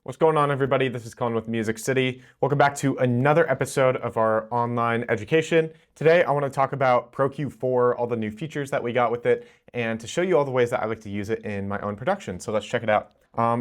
What's going on, everybody? This is Colin with Music City. Welcome back to another episode of our online education. Today, I want to talk about Pro Q4, all the new features that we got with it, and to show you all the ways that I like to use it in my own production. So let's check it out.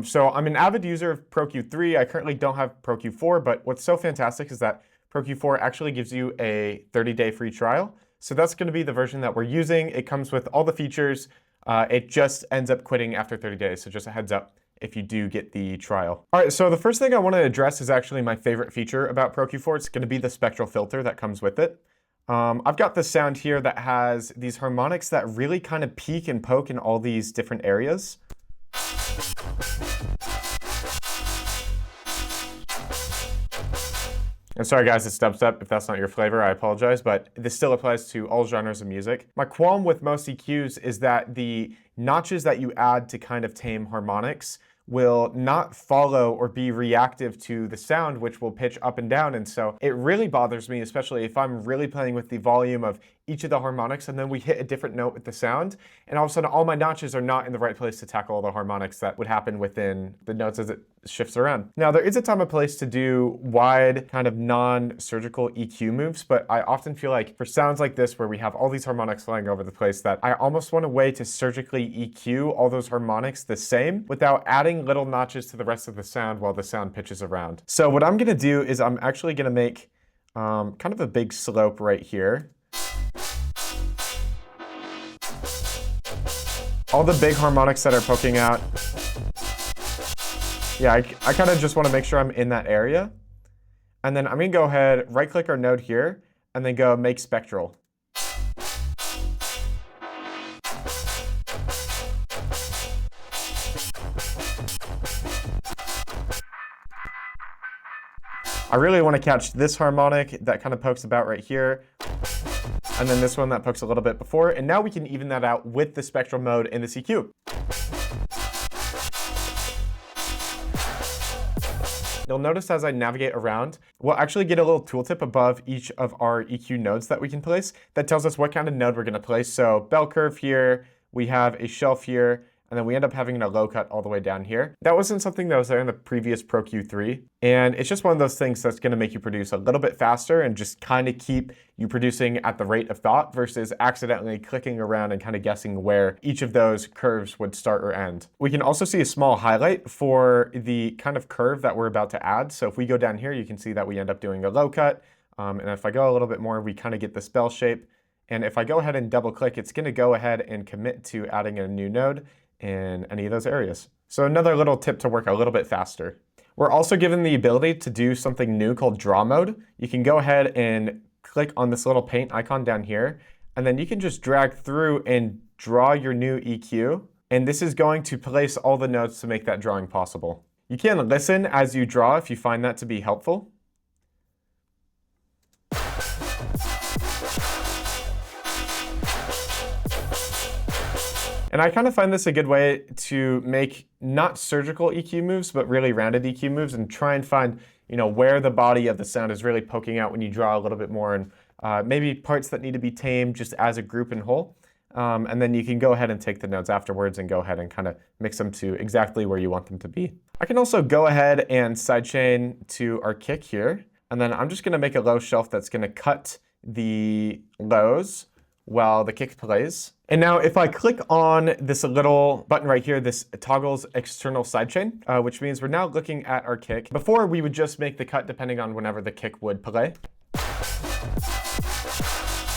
So I'm an avid user of Pro Q3. I currently don't have Pro Q4, but what's so fantastic is that Pro Q4 actually gives you a 30-day free trial. So that's going to be the version that we're using. It comes with all the features. It just ends up quitting after 30 days. So just a heads up if you do get the trial. All right, so the first thing I want to address is actually my favorite feature about Pro Q4. It's going to be the spectral filter that comes with it. I've got this sound here that has these harmonics that really kind of peak and poke in all these different areas. And sorry guys, it's dubstep. If that's not your flavor, I apologize, but this still applies to all genres of music. My qualm with most EQs is that the notches that you add to kind of tame harmonics will not follow or be reactive to the sound, which will pitch up and down. And so it really bothers me, especially if I'm really playing with the volume of each of the harmonics and then we hit a different note with the sound. And all of a sudden, all my notches are not in the right place to tackle all the harmonics that would happen within the notes as it shifts around. Now, there is a time and place to do wide kind of non-surgical EQ moves, but I often feel like for sounds like this, where we have all these harmonics flying over the place, that I almost want a way to surgically EQ all those harmonics the same without adding little notches to the rest of the sound while the sound pitches around. So what I'm gonna do is I'm actually gonna make kind of a big slope right here. All the big harmonics that are poking out. Yeah, I kind of just want to make sure I'm in that area. And then I'm going to go ahead, right click our node here, and then go make spectral. I really want to catch this harmonic that kind of pokes about right here. And then this one that pokes a little bit before. And now we can even that out with the spectral mode in the EQ. You'll notice as I navigate around, we'll actually get a little tooltip above each of our EQ nodes that we can place that tells us what kind of node we're going to place. So bell curve here, we have a shelf here, and then we end up having a low cut all the way down here. That wasn't something that was there in the previous Pro Q3. And it's just one of those things that's going to make you produce a little bit faster and just kind of keep you producing at the rate of thought versus accidentally clicking around and kind of guessing where each of those curves would start or end. We can also see a small highlight for the kind of curve that we're about to add. So if we go down here, you can see that we end up doing a low cut. And if I go a little bit more, we kind of get this bell shape. And if I go ahead and double click, it's going to go ahead and commit to adding a new node in any of those areas. So another little tip to work a little bit faster. We're also given the ability to do something new called draw mode. You can go ahead and click on this little paint icon down here, and then you can just drag through and draw your new EQ. And this is going to place all the notes to make that drawing possible. You can listen as you draw if you find that to be helpful. And I kind of find this a good way to make not surgical EQ moves, but really rounded EQ moves and try and find, where the body of the sound is really poking out when you draw a little bit more and maybe parts that need to be tamed just as a group and whole. And then you can go ahead and take the notes afterwards and go ahead and kind of mix them to exactly where you want them to be. I can also go ahead and sidechain to our kick here. And then I'm just going to make a low shelf that's going to cut the lows while the kick plays. And now if I click on this little button right here, this toggles external sidechain, which means we're now looking at our kick. Before, we would just make the cut depending on whenever the kick would play.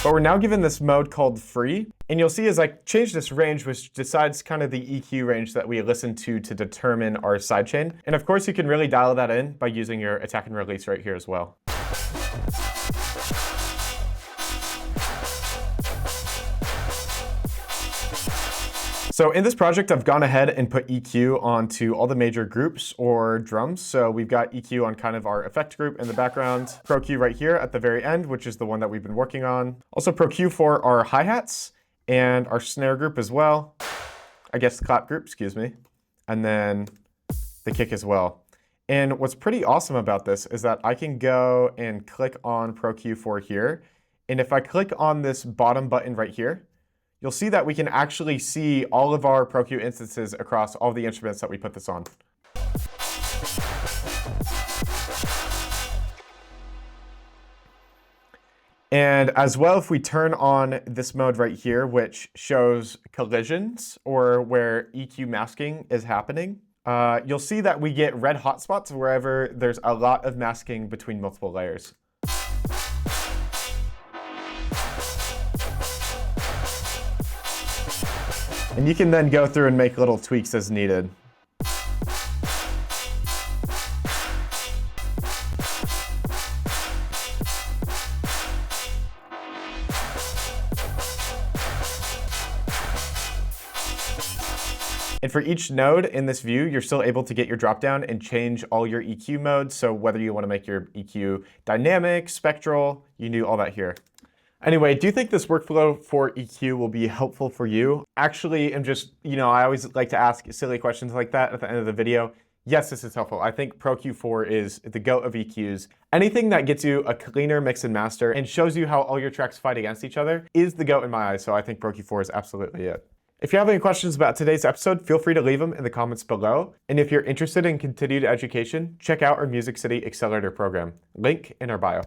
But we're now given this mode called free. And you'll see as I change this range, which decides kind of the EQ range that we listen to determine our sidechain. And of course, you can really dial that in by using your attack and release right here as well. So in this project, I've gone ahead and put EQ onto all the major groups or drums. So we've got EQ on kind of our effect group in the background, Pro Q right here at the very end, which is the one that we've been working on. Also Pro Q for our hi-hats and our snare group as well. I guess the clap group, excuse me. And then the kick as well. And what's pretty awesome about this is that I can go and click on Pro Q4 here. And if I click on this bottom button right here, you'll see that we can actually see all of our Pro Q instances across all the instruments that we put this on. And as well, if we turn on this mode right here, which shows collisions or where EQ masking is happening, you'll see that we get red hotspots wherever there's a lot of masking between multiple layers. And you can then go through and make little tweaks as needed. And for each node in this view, you're still able to get your dropdown and change all your EQ modes. So whether you want to make your EQ dynamic, spectral, you can do all that here. Anyway, do you think this workflow for EQ will be helpful for you? Actually, I'm just, I always like to ask silly questions like that at the end of the video. Yes, this is helpful. I think Pro Q4 is the GOAT of EQs. Anything that gets you a cleaner mix and master and shows you how all your tracks fight against each other is the GOAT in my eyes. So I think Pro Q4 is absolutely it. If you have any questions about today's episode, feel free to leave them in the comments below. And if you're interested in continued education, check out our Music City Accelerator program. Link in our bio.